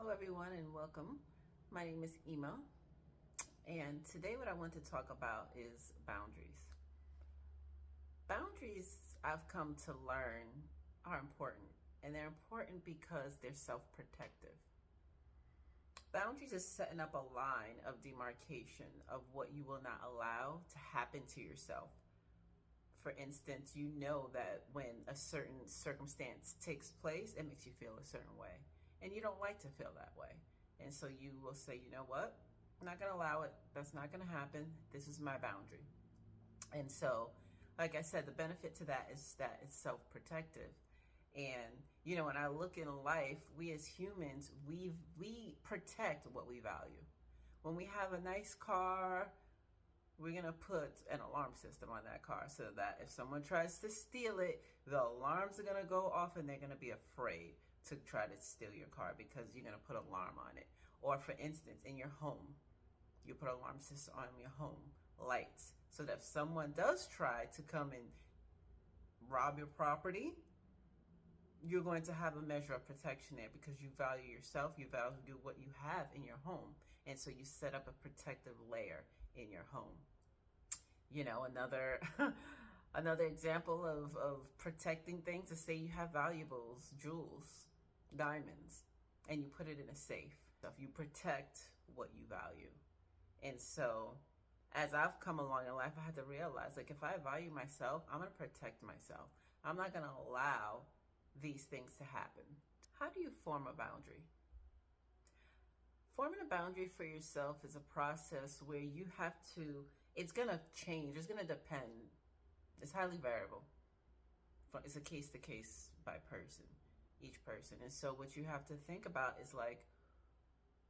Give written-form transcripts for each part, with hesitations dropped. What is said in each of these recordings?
Hello everyone and welcome. My name is Ema, and today what I want to talk about is boundaries. Boundaries, I've come to learn, are important, and they're important because they're self-protective. Boundaries is setting up a line of demarcation of what you will not allow to happen to yourself. For instance, you know that when a certain circumstance takes place, it makes you feel a certain way. And you don't like to feel that way. And so you will say, you know what? I'm not going to allow it. That's not going to happen. This is my boundary. And so, like I said, the benefit to that is that it's self-protective. And, when I look in life, we as humans, we protect what we value. When we have a nice car, we're going to put an alarm system on that car so that if someone tries to steal it, the alarms are going to go off and they're going to be afraid to try to steal your car because you're going to put an alarm on it. Or for instance, in your home, you put an alarm system on your home, lights, so that if someone does try to come and rob your property, you're going to have a measure of protection there because you value yourself, you value what you have in your home. And so you set up a protective layer in your home. Another another example of protecting things is, say you have valuables, jewels, diamonds, and you put it in a safe. So you protect what you value. And so as I've come along in life, I had to realize, like, if I value myself, I'm going to protect myself. I'm not going to allow these things to happen. How do you form a boundary? Forming a boundary for yourself is a process where you have to, it's going to change. It's going to depend. It's highly variable. It's a case to case by person, each person. And so what you have to think about is, like,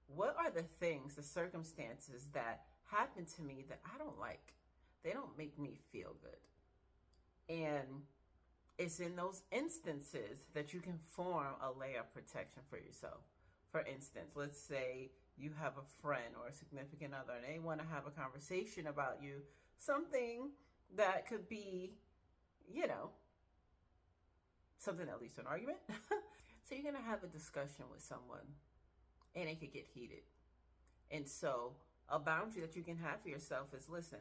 what are the things, the circumstances that happen to me that I don't like? They don't make me feel good. And it's in those instances that you can form a layer of protection for yourself. For instance, let's say you have a friend or a significant other and they want to have a conversation about you, something that could be, something that leads to an argument. So you're going to have a discussion with someone and it could get heated. And so a boundary that you can have for yourself is, listen,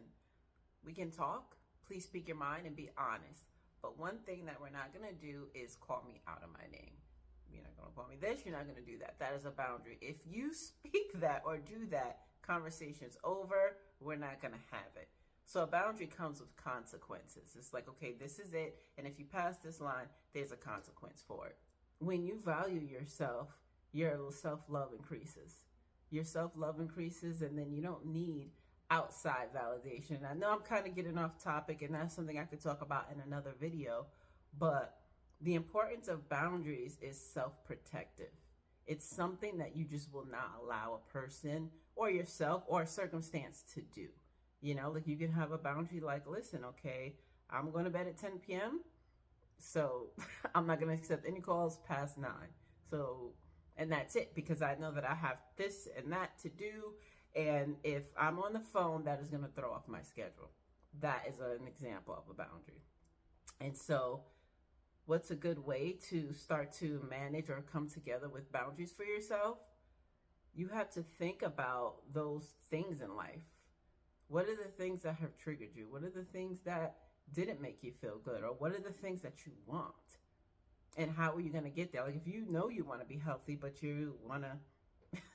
we can talk, please speak your mind and be honest. But one thing that we're not going to do is call me out of my name. You're not going to call me this. You're not going to do that. That is a boundary. If you speak that or do that, conversation's over. We're not going to have it. So a boundary comes with consequences. It's like, okay, this is it. And if you pass this line, there's a consequence for it. When you value yourself, your self-love increases. Your self-love increases, and then you don't need outside validation. I know I'm kind of getting off topic, and that's something I could talk about in another video, but the importance of boundaries is self-protective. It's something that you just will not allow a person or yourself or a circumstance to do. Like, you can have a boundary like, listen, okay, I'm going to bed at 10 p.m., so I'm not going to accept any calls past 9. So, and that's it, because I know that I have this and that to do. And if I'm on the phone, that is going to throw off my schedule. That is an example of a boundary. And so what's a good way to start to manage or come together with boundaries for yourself? You have to think about those things in life. What are the things that have triggered you? What are the things that didn't make you feel good? Or what are the things that you want? And how are you going to get there? Like, if you know you want to be healthy, but you want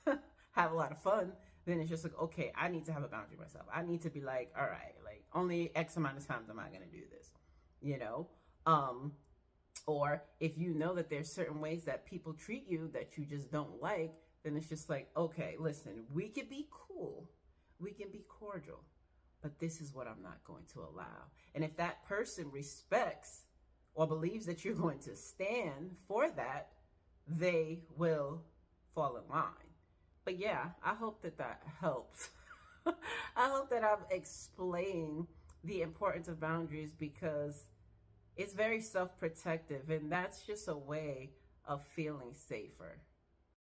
to have a lot of fun, then it's just like, okay, I need to have a boundary myself. I need to be like, all right, like, only X amount of times am I going to do this, or if you know that there's certain ways that people treat you that you just don't like, then it's just like, okay, listen, we can be cool, we can be cordial, but this is what I'm not going to allow. And if that person respects or believes that you're going to stand for that, they will fall in line. But yeah, I hope that helps. I hope that I've explained the importance of boundaries, because it's very self-protective, and that's just a way of feeling safer.